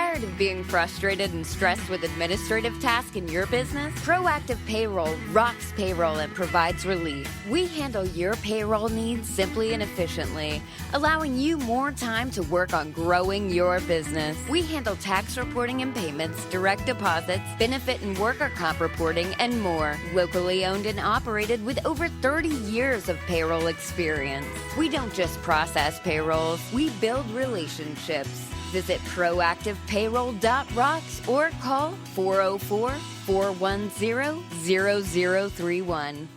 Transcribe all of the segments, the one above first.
Tired of being frustrated and stressed with administrative tasks in your business? Proactive Payroll rocks payroll and provides relief. We handle your payroll needs simply and efficiently, allowing you more time to work on growing your business. We handle tax reporting and payments, direct deposits, benefit and worker comp reporting, and more. Locally owned and operated with over 30 years of payroll experience. We don't just process payrolls, we build relationships. Visit proactivepayroll.rocks or call 404-410-0031.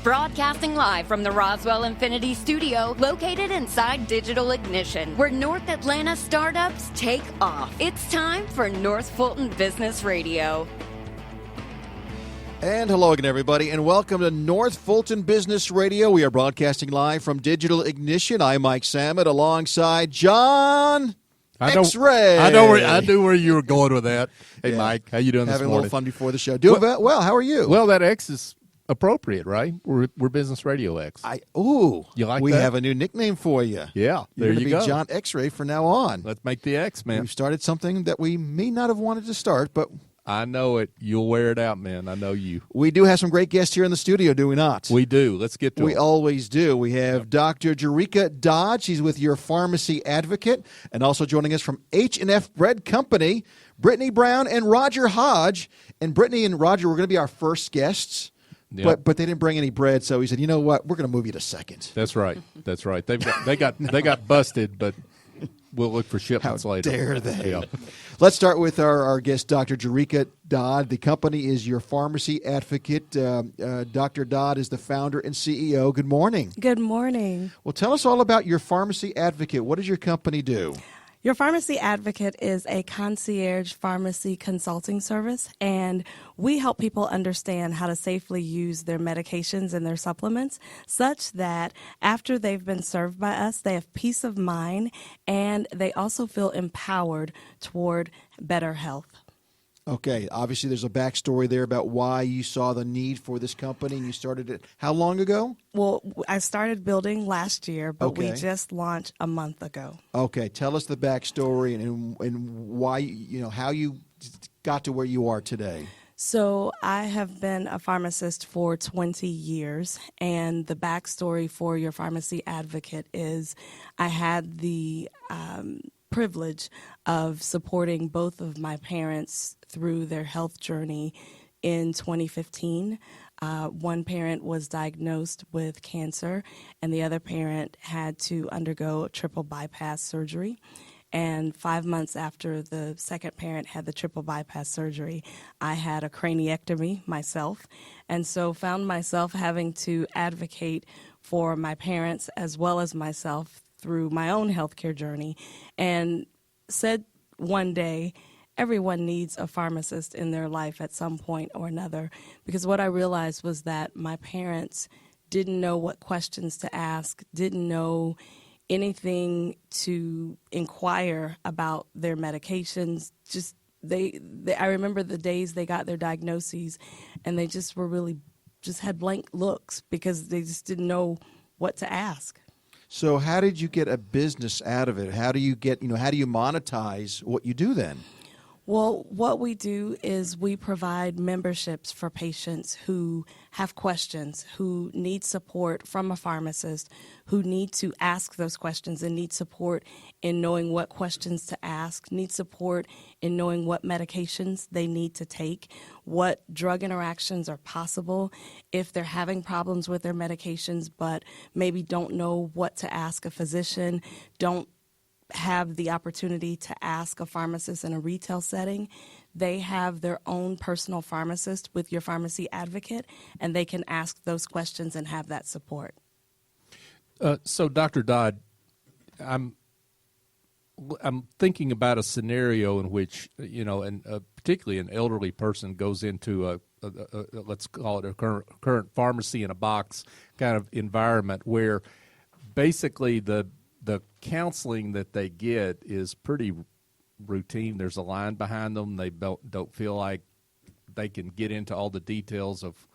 Broadcasting live from the Roswell Infinity Studio, located inside Digital Ignition, where North Atlanta startups take off. It's time for North Fulton Business Radio. And hello again, everybody, and welcome to North Fulton Business Radio. We are broadcasting live from Digital Ignition. I'm Mike Samet alongside John X-Ray. I knew where you were going with that. Hey, yeah. Mike, how you doing this morning? Having a little fun before the show. Doing well. How are you? Well, that X is appropriate, right? We're Business Radio X. You like we that? have a new nickname for you. Yeah, there you go. Be John X-Ray from now on. Let's make the X, man. We've started something that we may not have wanted to start, but I know it. You'll wear it out, man. I know you. We do have some great guests here in the studio, do we not? We do. Let's get to We them. always do. We have Dr. Jerrica Dodd. She's with Your Pharmacy Advocate. And also joining us from H&F Bread Company, Brittany Brown and Roger Hodge. And Brittany and Roger were going to be our first guests. Yep. But they didn't bring any bread, so he said, "You know what? We're going to move you to second." That's right. That's right. They got busted, but we'll look for shipments later. How dare they? Yeah. Let's start with our guest, Dr. Jerrica Dodd. The company is Your Pharmacy Advocate. Dr. Dodd is the founder and CEO. Good morning. Good morning. Well, tell us all about Your Pharmacy Advocate. What does your company do? Your Pharmacy Advocate is a concierge pharmacy consulting service, and we help people understand how to safely use their medications and their supplements such that after they've been served by us, they have peace of mind and they also feel empowered toward better health. Okay, obviously there's a backstory there about why you saw the need for this company and you started it how long ago? Well, I started building last year, but we Okay. just launched a month ago. Okay, tell us the backstory and why, how you got to where you are today. So I have been a pharmacist for 20 years, and the backstory for Your Pharmacy Advocate is I had the privilege of supporting both of my parents through their health journey in 2015. One parent was diagnosed with cancer, and the other parent had to undergo triple bypass surgery. And 5 months after the second parent had the triple bypass surgery, I had a craniectomy myself, and so found myself having to advocate for my parents as well as myself through my own healthcare journey, and said one day, everyone needs a pharmacist in their life at some point or another, because what I realized was that my parents didn't know what questions to ask, didn't know anything to inquire about their medications. Just I remember the days they got their diagnoses, and they just were really just had blank looks because they just didn't know what to ask. So how did you get a business out of it? How do you how do you monetize what you do then? Well, what we do is we provide memberships for patients who have questions, who need support from a pharmacist, who need to ask those questions and need support in knowing what questions to ask, need support in knowing what medications they need to take, what drug interactions are possible if they're having problems with their medications but maybe don't know what to ask a physician, don't have the opportunity to ask a pharmacist in a retail setting. They have their own personal pharmacist with Your Pharmacy Advocate, and they can ask those questions and have that support. So, Dr. Dodd, I'm thinking about a scenario in which, particularly an elderly person goes into a let's call it a current pharmacy in a box kind of environment where basically the counseling that they get is pretty routine. There's a line behind them. They don't feel like they can get into all the details of,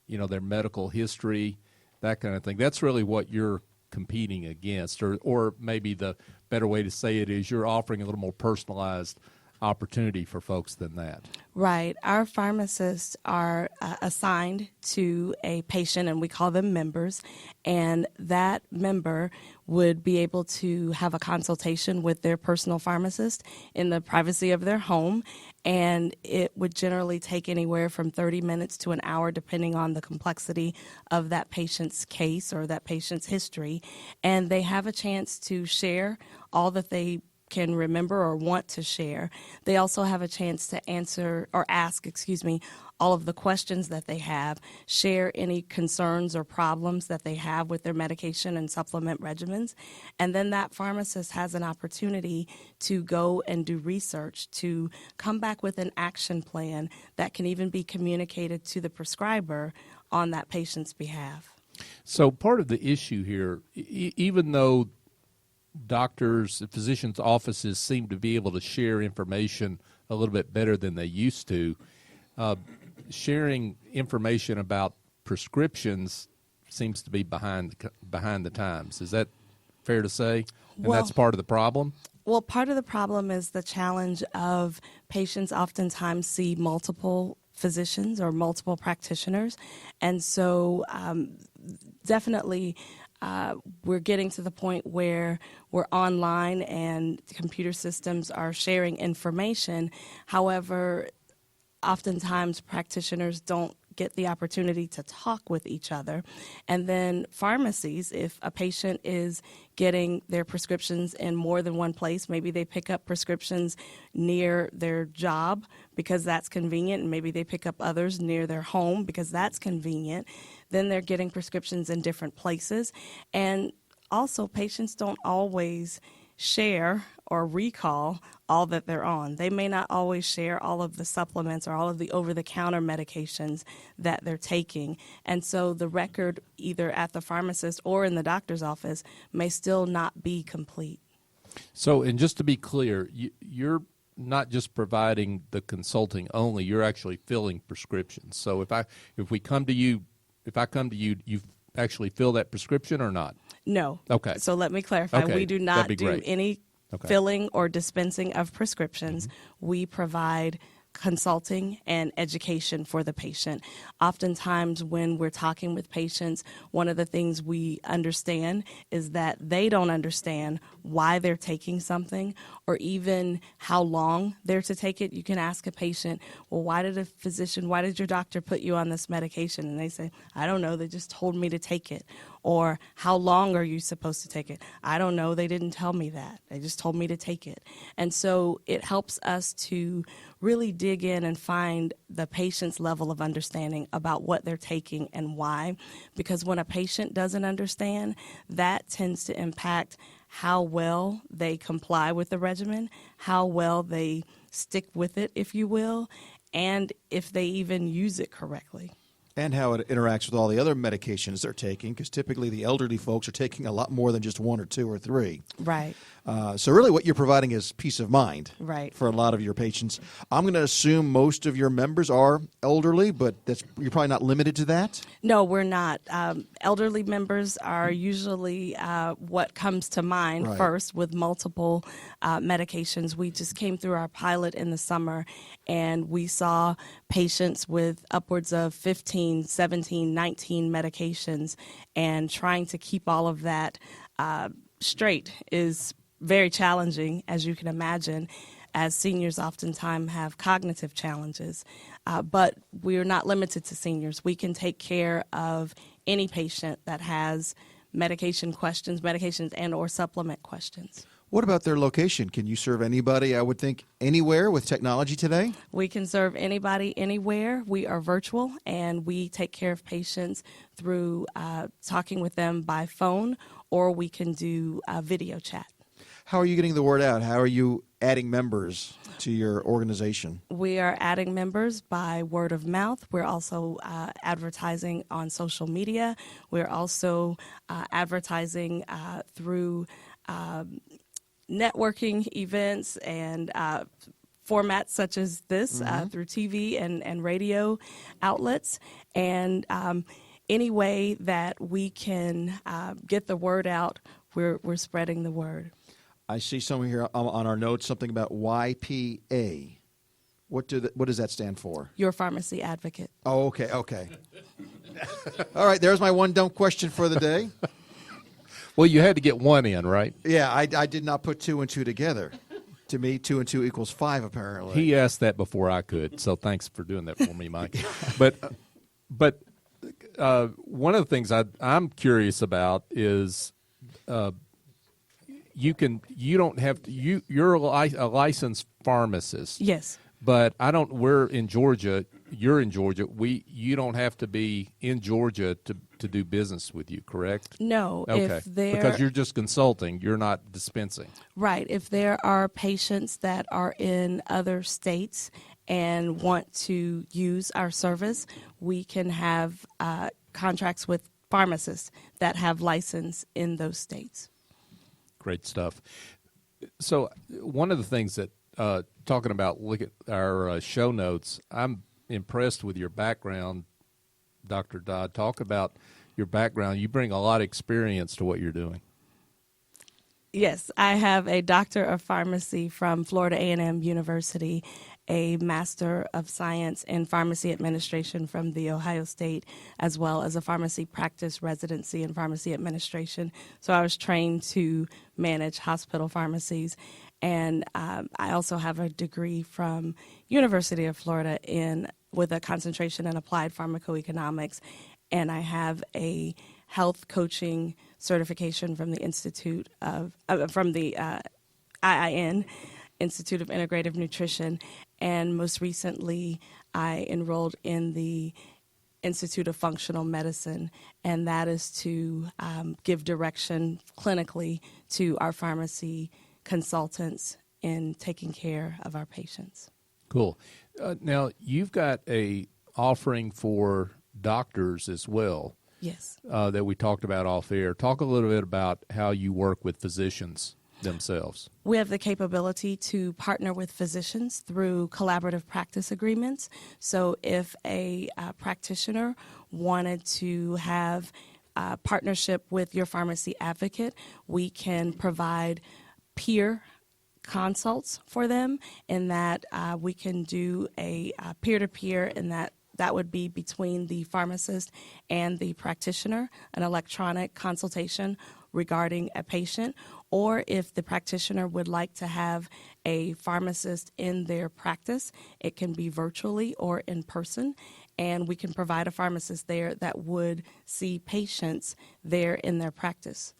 their medical history, that kind of thing. That's really what your competing against, or maybe the better way to say it is you're offering a little more personalized opportunity for folks than that. Right. Our pharmacists are assigned to a patient, and we call them members, and that member would be able to have a consultation with their personal pharmacist in the privacy of their home, and it would generally take anywhere from 30 minutes to an hour depending on the complexity of that patient's case or that patient's history, and they have a chance to share all that they can remember or want to share. They also have a chance to ask all of the questions that they have, share any concerns or problems that they have with their medication and supplement regimens, and then that pharmacist has an opportunity to go and do research, to come back with an action plan that can even be communicated to the prescriber on that patient's behalf. So part of the issue here, even though doctors, physicians' offices seem to be able to share information a little bit better than they used to, sharing information about prescriptions seems to be behind the times. Is that fair to say? And that's part of the problem? Well, part of the problem is the challenge of patients oftentimes see multiple physicians or multiple practitioners. And so definitely we're getting to the point where we're online and computer systems are sharing information. However, oftentimes practitioners don't get the opportunity to talk with each other. And then pharmacies, if a patient is getting their prescriptions in more than one place, maybe they pick up prescriptions near their job because that's convenient, and maybe they pick up others near their home because that's convenient, then they're getting prescriptions in different places. And also, patients don't always share or recall all that they're on. They may not always share all of the supplements or all of the over-the-counter medications that they're taking. And so the record, either at the pharmacist or in the doctor's office, may still not be complete. So, and just to be clear, you're not just providing the consulting only, you're actually filling prescriptions. So if I come to you, you actually fill that prescription or not? No. Okay. So let me clarify. Okay. We do not do any filling or dispensing of prescriptions. Mm-hmm. We provide consulting and education for the patient. Oftentimes when we're talking with patients, one of the things we understand is that they don't understand why they're taking something or even how long they're to take it. You can ask a patient, well, why did your doctor put you on this medication? And they say, I don't know, they just told me to take it. Or how long are you supposed to take it? I don't know, they didn't tell me that. They just told me to take it. And so it helps us to really dig in and find the patient's level of understanding about what they're taking and why. Because when a patient doesn't understand, that tends to impact how well they comply with the regimen, how well they stick with it, if you will, and if they even use it correctly. And how it interacts with all the other medications they're taking, because typically the elderly folks are taking a lot more than just one or two or three. Right. So really what you're providing is peace of mind for a lot of your patients. I'm going to assume most of your members are elderly, but you're probably not limited to that? No, we're not. Elderly members are usually what comes to mind first with multiple medications. We just came through our pilot in the summer, and we saw patients with upwards of 15, 17, 19 medications, and trying to keep all of that straight is very challenging, as you can imagine, as seniors oftentimes have cognitive challenges. But we are not limited to seniors. We can take care of any patient that has medications and or supplement questions. What about their location? Can you serve anybody, I would think, anywhere with technology today? We can serve anybody anywhere. We are virtual, and we take care of patients through talking with them by phone, or we can do video chat. How are you getting the word out? How are you adding members to your organization? We are adding members by word of mouth. We're also advertising on social media. We're also advertising through networking events and formats such as this through TV and radio outlets. And any way that we can get the word out, we're spreading the word. I see somewhere here on our notes something about YPA. What does that stand for? Your Pharmacy Advocate. Oh, okay. All right, there's my one dumb question for the day. Well, you had to get one in, right? Yeah, I did not put 2 and 2 together. To me, 2 and 2 equals 5, apparently. He asked that before I could, so thanks for doing that for me, Mike. But one of the things I'm curious about is you're a licensed pharmacist. Yes. But we're in Georgia. You're in Georgia. You don't have to be in Georgia to do business with you, correct? No. Okay. Because you're just consulting. You're not dispensing. Right. If there are patients that are in other states and want to use our service, we can have contracts with pharmacists that have license in those states. Great stuff. So one of the things that talking about, look at our show notes, I'm impressed with your background, Dr. Dodd. Talk about your background. You bring a lot of experience to what you're doing. Yes, I have a Doctor of Pharmacy from Florida A&M University, a Master of Science in Pharmacy Administration from The Ohio State, as well as a pharmacy practice residency in pharmacy administration. So I was trained to manage hospital pharmacies. And I also have a degree from University of Florida with a concentration in applied pharmacoeconomics, and I have a health coaching certification from the IIN, Institute of Integrative Nutrition, and most recently I enrolled in the Institute of Functional Medicine, and that is to give direction clinically to our pharmacy consultants in taking care of our patients. Cool. Now, you've got a offering for doctors as well. Yes. That we talked about off air. Talk a little bit about how you work with physicians themselves. We have the capability to partner with physicians through collaborative practice agreements. So if a practitioner wanted to have a partnership with your pharmacy advocate, we can provide peer consults for them, in that we can do a peer-to-peer, in that would be between the pharmacist and the practitioner, an electronic consultation regarding a patient. Or if the practitioner would like to have a pharmacist in their practice, it can be virtually or in person, and we can provide a pharmacist there that would see patients there in their practice.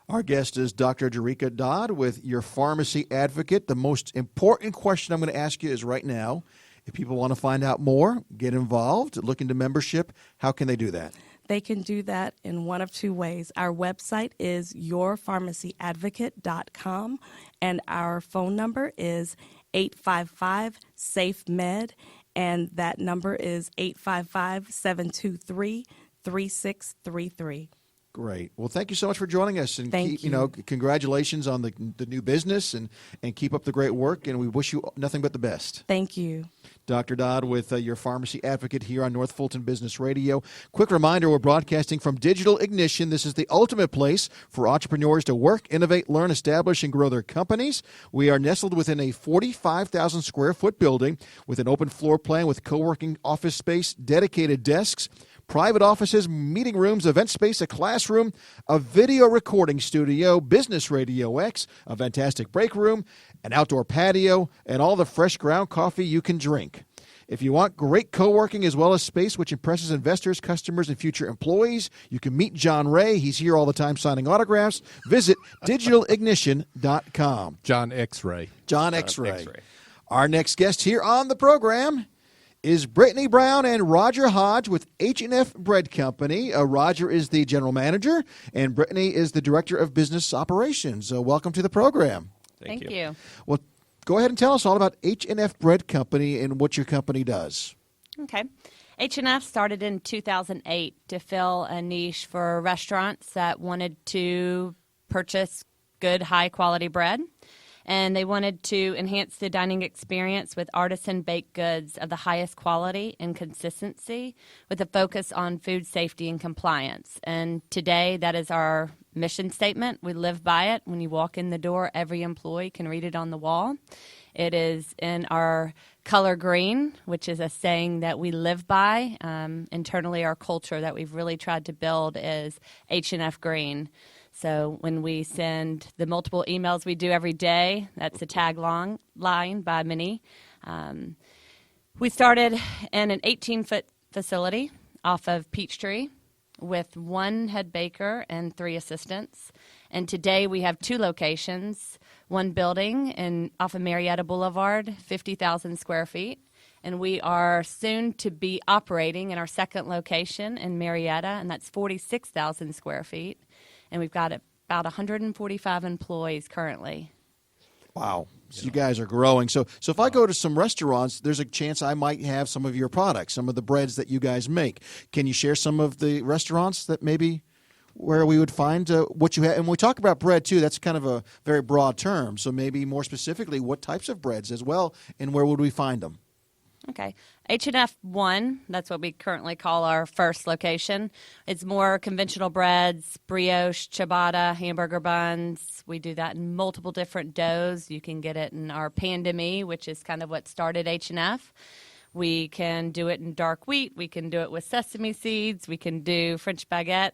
Our guest is Dr. Jerrica Dodd with Your Pharmacy Advocate. The most important question I'm going to ask you is right now, if people want to find out more, get involved, look into membership, how can they do that? They can do that in one of two ways. Our website is yourpharmacyadvocate.com, and our phone number is 855-SAFE-MED, and that number is 855-723-3633. Great. Well, thank you so much for joining us, and Thank you. Congratulations on the new business, and keep up the great work, and we wish you nothing but the best. Thank you. Dr. Dodd with Your Pharmacy Advocate here on North Fulton Business Radio. Quick reminder, we're broadcasting from Digital Ignition. This is the ultimate place for entrepreneurs to work, innovate, learn, establish, and grow their companies. We are nestled within a 45,000 square foot building with an open floor plan with co-working office space, dedicated desks, private offices, meeting rooms, event space, a classroom, a video recording studio, Business Radio X, a fantastic break room, an outdoor patio, and all the fresh ground coffee you can drink. If you want great co-working as well as space which impresses investors, customers, and future employees, you can meet John Ray. He's here all the time signing autographs. Visit digitalignition.com. John X-Ray. John X-Ray. Our next guest here on the program is Brittany Brown and Roger Hodge with H&F Bread Company. Roger is the general manager, and Brittany is the director of business operations. Welcome to the program. Thank you. Well, go ahead and tell us all about H&F Bread Company and what your company does. Okay. H&F started in 2008 to fill a niche for restaurants that wanted to purchase good, high-quality bread. and they wanted to enhance the dining experience with artisan baked goods of the highest quality and consistency with a focus on food safety and compliance. And today, that is our mission statement. We live by it. When you walk in the door, every employee can read it on the wall. It is in our color green, which is a saying that we live by. Internally, our culture that we've really tried to build is H&F green. So when we send the multiple emails we do every day, that's a tagline by Minnie. We started in an 18-foot facility off of Peachtree with one head baker and 3 assistants. And today we have 2 locations, one building off of Marietta Boulevard, 50,000 square feet. And we are soon to be operating in our second location in Marietta, and that's 46,000 square feet. And we've got about 145 employees currently. Wow. So you guys are growing. So if I go to some restaurants, there's a chance I might have some of your products, some of the breads that you guys make. Can you share some of the restaurants that maybe where we would find what you have? And when we talk about bread, too, that's kind of a very broad term. So maybe more specifically, what types of breads as well, and where would we find them? Okay. H&F 1, that's what we currently call our first location. It's more conventional breads, brioche, ciabatta, hamburger buns. We do that in multiple different doughs. You can get it in our pan de mie, which is kind of what started H&F. We can do it in dark wheat. We can do it with sesame seeds. We can do French baguettes.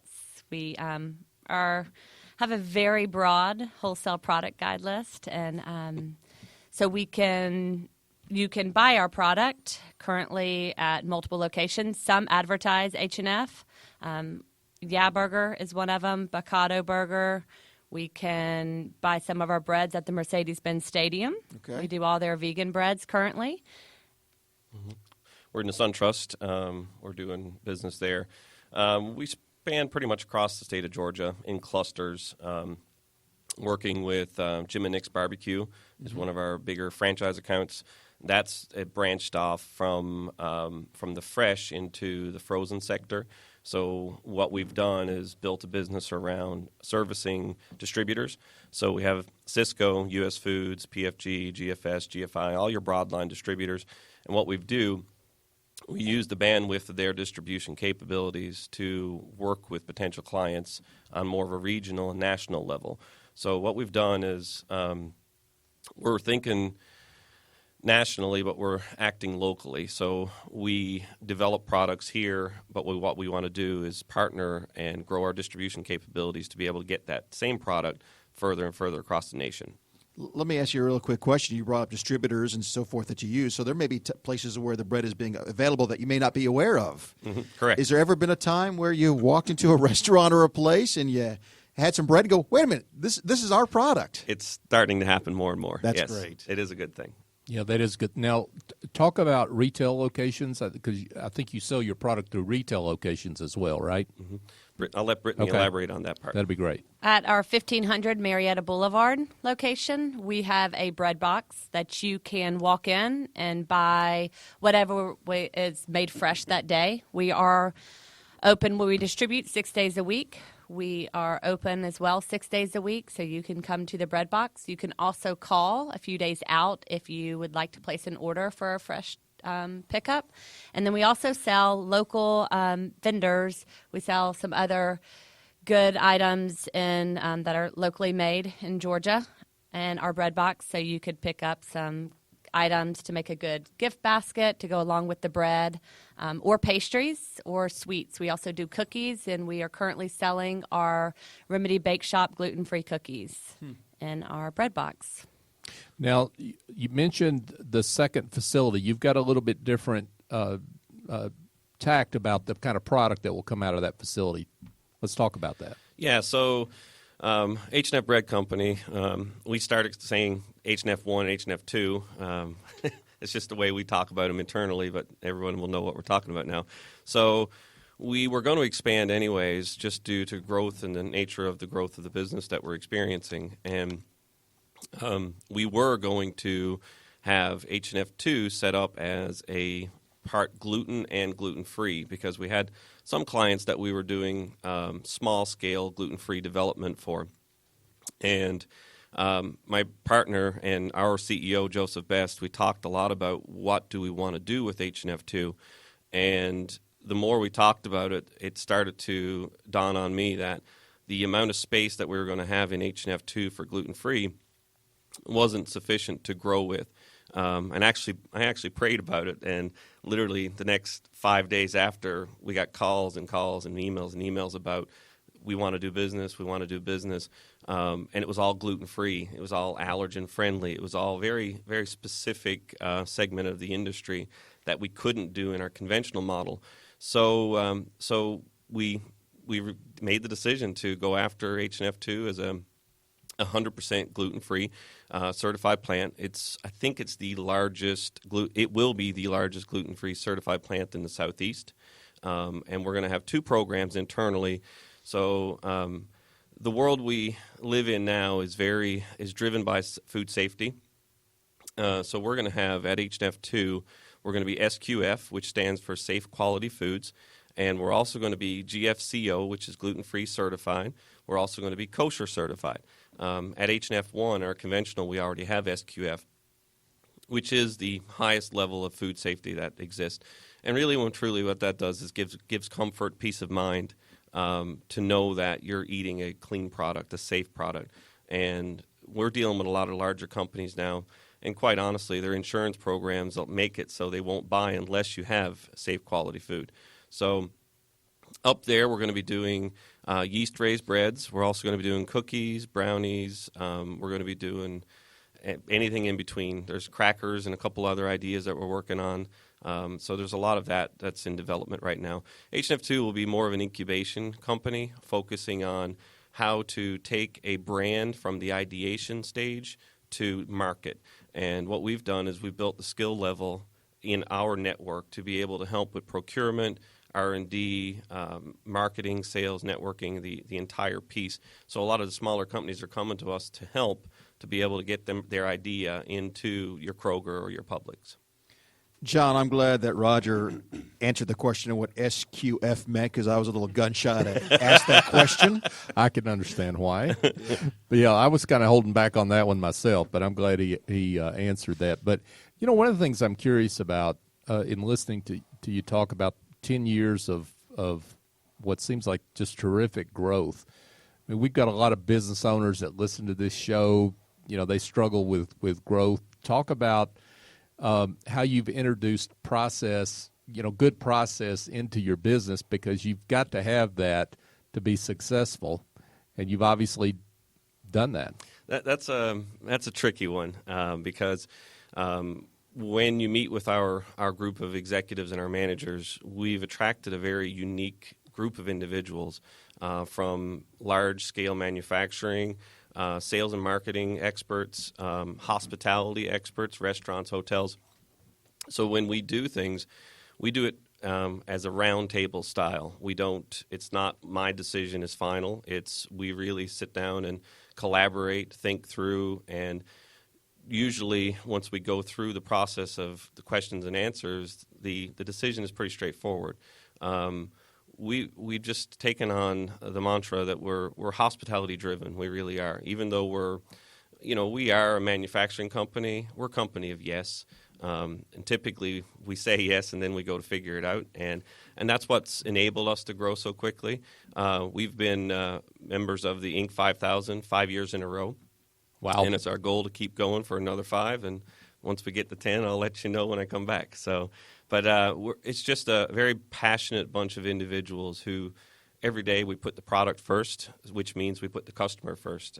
We have a very broad wholesale product guide list, and so you can buy our product currently at multiple locations. Some advertise H&F. Yeah Burger is one of them, Bocado Burger. We can buy some of our breads at the Mercedes-Benz Stadium. Okay. We do all their vegan breads currently. Mm-hmm. We're in the SunTrust. We're doing business there. We span pretty much across the state of Georgia in clusters. Working with Jim and Nick's Barbecue is one of our bigger franchise accounts. That's branched off from the fresh into the frozen sector. So what we've done is built a business around servicing distributors. So we have Cisco, U.S. Foods, PFG, GFS, GFI, all your broadline distributors. And what we use the bandwidth of their distribution capabilities to work with potential clients on more of a regional and national level. So what we've done is we're thinking nationally, but we're acting locally. So we develop products here, but what we want to do is partner and grow our distribution capabilities to be able to get that same product further and further across the nation. Let me ask you a real quick question. You brought up distributors and so forth that you use. So there may be places where the bread is being available that you may not be aware of. Mm-hmm. Correct. Is there ever been a time where you walked into a restaurant or a place and you had some bread and go, wait a minute, this is our product? It's starting to happen more and more. That's yes, great. It is a good thing. Yeah, that is good. Now, talk about retail locations, because I think you sell your product through retail locations as well, right? Mm-hmm. I'll let Brittany elaborate on that part. That'd be great. At our 1500 Marietta Boulevard location, we have a bread box that you can walk in and buy whatever is made fresh that day. We are open where we distribute 6 days a week. We are open as well 6 days a week, so you can come to the bread box. You can also call a few days out if you would like to place an order for a fresh pickup. And then we also sell local vendors. We sell some other good items that are locally made in Georgia and our bread box, so you could pick up some items to make a good gift basket to go along with the bread, or pastries or sweets. We also do cookies, and we are currently selling our Remedy Bake Shop gluten-free cookies in our bread box. Now, you mentioned the second facility. You've got a little bit different tact about the kind of product that will come out of that facility. Let's talk about that. Yeah, so H&F Bread Company, we started saying H&F 1 and H&F 2. It's just the way we talk about them internally, but everyone will know what we're talking about now. So we were going to expand anyways, just due to growth and the nature of the growth of the business that we're experiencing. And we were going to have H&F 2 set up as a part gluten and gluten-free, because we had some clients that we were doing small-scale gluten-free development for. And My partner and our CEO, Joseph Best, we talked a lot about what do we want to do with H&F2. And the more we talked about it, it started to dawn on me that the amount of space that we were going to have in H&F2 for gluten-free wasn't sufficient to grow with. And I actually prayed about it, and literally the next 5 days after, we got calls and emails about we want to do business, and it was all gluten-free. It was all allergen-friendly. It was all very, very specific segment of the industry that we couldn't do in our conventional model. So we made the decision to go after H&F2 as a 100% gluten-free certified plant. I think it's the largest. It will be the largest gluten-free certified plant in the Southeast, and we're going to have 2 programs internally. So the world we live in now is driven by food safety. So we're going to have at H&F2, we're going to be SQF, which stands for Safe Quality Foods, and we're also going to be GFCO, which is gluten-free certified. We're also going to be kosher certified. At H&F1, our conventional, we already have SQF, which is the highest level of food safety that exists. And really and truly what that does is gives comfort, peace of mind to know that you're eating a clean product, a safe product. And we're dealing with a lot of larger companies now, and quite honestly, their insurance programs will make it so they won't buy unless you have safe quality food. So up there, we're going to be doing yeast-raised breads. We're also going to be doing cookies, brownies. We're going to be doing anything in between. There's crackers and a couple other ideas that we're working on. So there's a lot of that's in development right now. H&F2 will be more of an incubation company, focusing on how to take a brand from the ideation stage to market. And what we've done is we've built the skill level in our network to be able to help with procurement, R&D, marketing, sales, networking, the entire piece. So a lot of the smaller companies are coming to us to help to be able to get their idea into your Kroger or your Publix. John, I'm glad that Roger answered the question of what SQF meant, because I was a little gun shy to ask that question. I can understand why. But yeah, I was kind of holding back on that one myself, but I'm glad he answered that. But, you know, one of the things I'm curious about in listening to you talk about 10 years of what seems like just terrific growth. I mean, we've got a lot of business owners that listen to this show. You know, they struggle with growth. Talk about how you've introduced good process into your business, because you've got to have that to be successful, and you've obviously done that. That's a tricky one because when you meet with our group of executives and our managers, we've attracted a very unique group of individuals from large-scale manufacturing, sales and marketing experts, hospitality experts, restaurants, hotels. So when we do things, we do it as a round table style. It's not my decision is final. We really sit down and collaborate, think through, and usually once we go through the process of the questions and answers, the decision is pretty straightforward. We've just taken on the mantra that we're hospitality driven. We really are. Even though we are a manufacturing company, we're a company of yes. And typically we say yes and then we go to figure it out. And that's what's enabled us to grow so quickly. We've been members of the Inc. 5000 5 years in a row. Wow. And it's our goal to keep going for another 5. And once we get to 10, I'll let you know when I come back. But it's just a very passionate bunch of individuals who every day we put the product first, which means we put the customer first.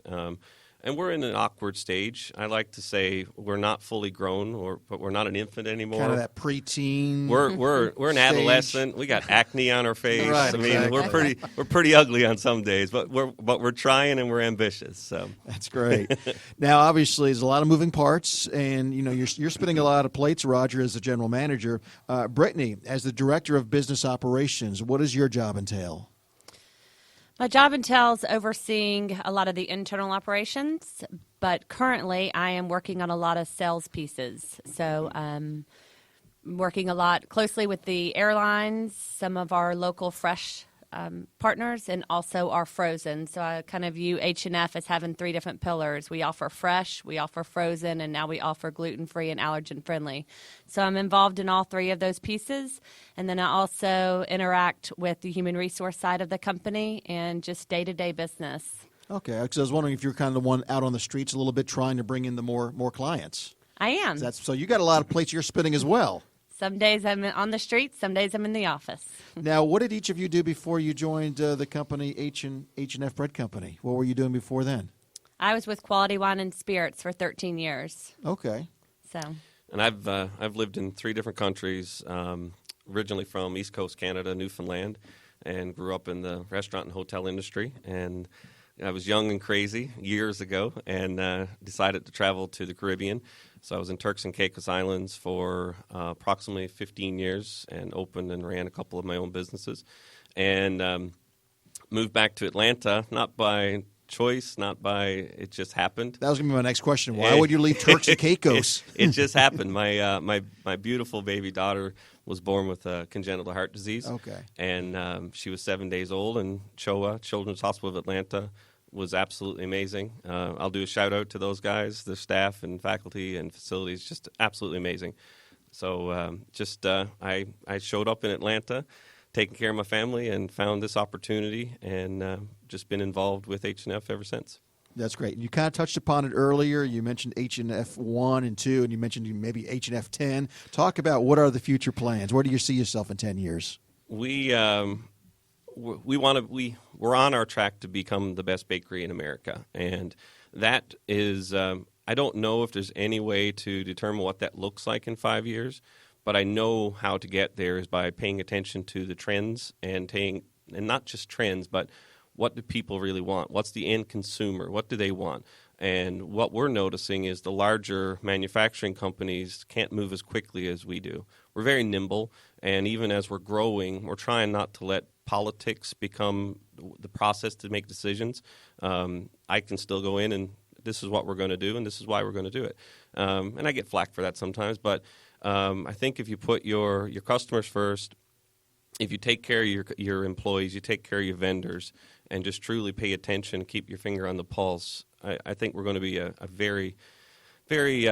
And we're in an awkward stage. I like to say we're not fully grown, but we're not an infant anymore. Kind of that preteen. We're an stage. Adolescent. We got acne on our face. Right, I mean, exactly. we're pretty ugly on some days, but we're trying and we're ambitious. So That's great. Now, obviously, there's a lot of moving parts, and you're spinning a lot of plates. Roger, as the general manager, Brittany, as the director of business operations, what does your job entail? My job entails overseeing a lot of the internal operations, but currently I am working on a lot of sales pieces. So working a lot closely with the airlines, some of our local fresh partners and also our frozen. So I kind of view H&F as having three different pillars. We offer fresh, we offer frozen, and now we offer gluten-free and allergen-friendly. So I'm involved in all three of those pieces. And then I also interact with the human resource side of the company and just day-to-day business. Okay, because I was wondering if you're kind of the one out on the streets a little bit trying to bring in the more clients. I am. So you got a lot of plates you're spinning as well. Some days I'm on the streets, some days I'm in the office. Now, what did each of you do before you joined the company, H&F Bread Company? What were you doing before then? I was with Quality Wine and Spirits for 13 years. Okay. So. And I've lived in 3 different countries, originally from East Coast Canada, Newfoundland, and grew up in the restaurant and hotel industry. And I was young and crazy years ago and decided to travel to the Caribbean. So I was in Turks and Caicos Islands for approximately 15 years and opened and ran a couple of my own businesses. And moved back to Atlanta, not by choice, not by it just happened. That was going to be my next question. Why would you leave Turks and Caicos? It just happened. My beautiful baby daughter was born with congenital heart disease. Okay. And she was 7 days old, and CHOA, Children's Hospital of Atlanta, was absolutely amazing. I'll do a shout out to those guys, their staff and faculty and facilities, just absolutely amazing. So I showed up in Atlanta, taking care of my family, and found this opportunity, and just been involved with H&F ever since. That's great. You kind of touched upon it earlier. You mentioned H&F 1 and 2, and you mentioned maybe H&F 10. Talk about what are the future plans. Where do you see yourself in 10 years? We're on our track to become the best bakery in America, and that is I don't know if there's any way to determine what that looks like in 5 years, but I know how to get there is by paying attention to the trends and not just trends, but what do people really want? What's the end consumer? What do they want? And what we're noticing is the larger manufacturing companies can't move as quickly as we do. We're very nimble, and even as we're growing, we're trying not to let politics become the process to make decisions. I can still go in and this is what we're going to do, and this is why we're going to do it. And I get flack for that sometimes, but I think if you put your customers first, if you take care of your employees, you take care of your vendors, and just truly pay attention, keep your finger on the pulse, I think we're going to be a very, very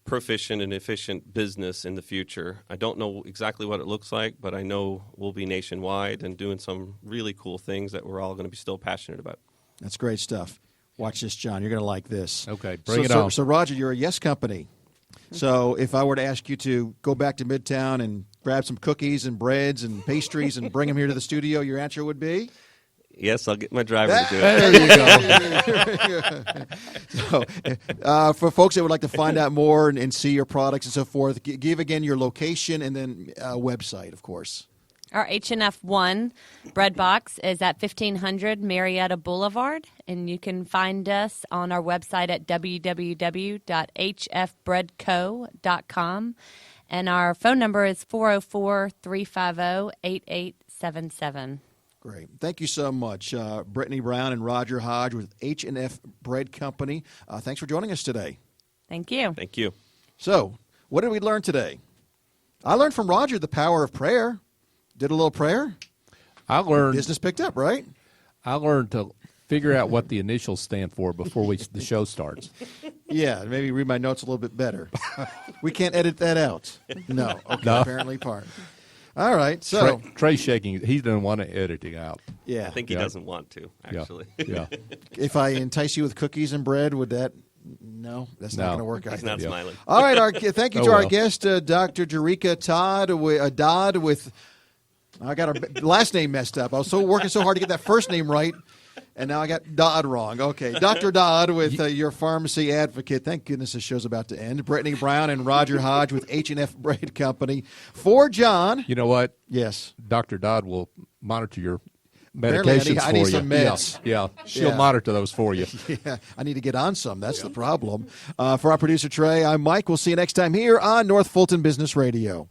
proficient and efficient business in the future. I don't know exactly what it looks like, but I know we'll be nationwide and doing some really cool things that we're all going to be still passionate about. That's great stuff. Watch this, John. You're going to like this. Okay, bring it on. So, Roger, you're a Yes Company. So if I were to ask you to go back to Midtown and grab some cookies and breads and pastries and bring them here to the studio, your answer would be? Yes, I'll get my driver to do it. There you go. So, for folks that would like to find out more and see your products and so forth, give again your location and then website, of course. Our H&F 1 bread box is at 1500 Marietta Boulevard, and you can find us on our website at www.hfbreadco.com, and our phone number is 404-350-8877. Great. Thank you so much, Brittany Brown and Roger Hodge with H&F Bread Company. Thanks for joining us today. Thank you. Thank you. So, what did we learn today? I learned from Roger the power of prayer. Did a little prayer. I learned Business picked up, right? I learned to figure out what the initials stand for before the show starts. Yeah, maybe read my notes a little bit better. We can't edit that out. No. Okay, No. Apparently part. All right, so. Trey's shaking. He doesn't want to editing out. Yeah. I think he doesn't want to, Yeah. actually. Yeah. If I entice you with cookies and bread, would that? No, that's not No. going to work. He's either. not smiling. All right, thank you to Oh, our well. guest, Dr. Jerrica Dodd with, I got her last name messed up. I was working so hard to get that first name right, and now I got Dodd wrong. Okay, Dr. Dodd with your pharmacy advocate. Thank goodness this show's about to end. Brittany Brown and Roger Hodge with H&F Bread Company. For John. You know what? Yes. Dr. Dodd will monitor your Apparently, medications I need for you. some meds. Yeah. She'll Yeah. monitor those for you. Yeah, I need to get on some. That's the problem. For our producer, Trey, I'm Mike. We'll see you next time here on North Fulton Business Radio.